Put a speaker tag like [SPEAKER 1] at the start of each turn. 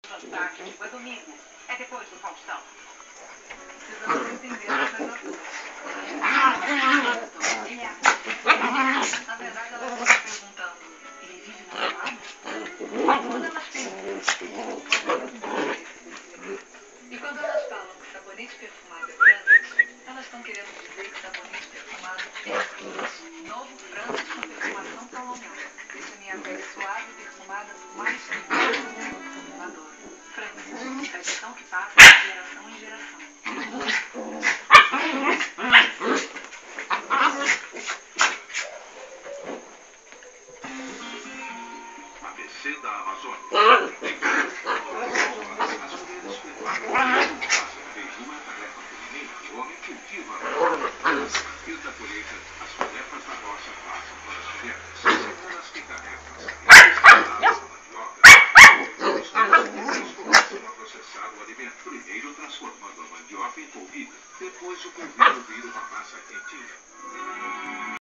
[SPEAKER 1] Fantástico, é domingo. É depois do Faustão. Precisamos entender essa criatura. Na verdade, elas estão se perguntando: ele vive na balada? Quando elas pensam, e quando elas falam que sabonete perfumado é Francis, elas estão querendo dizer que sabonete perfumado é Francis. Novo Francis com perfumação prolongada. Deixa minha pele suave e perfumada por mais tempo. Adoro. Francis, tradição que passa de geração em geração.
[SPEAKER 2] ABC da Amazônia. As mulheres preparam fazem uma tarefa feminina e o homem cultiva a partir da colheita, as tarefas da roça passam para as mulheres. São elas que carregam as mandioca. Os produtores começam a processar o alimento, primeiro transformando a mandioca em polvilho, depois o polvilho vira uma massa quentinha.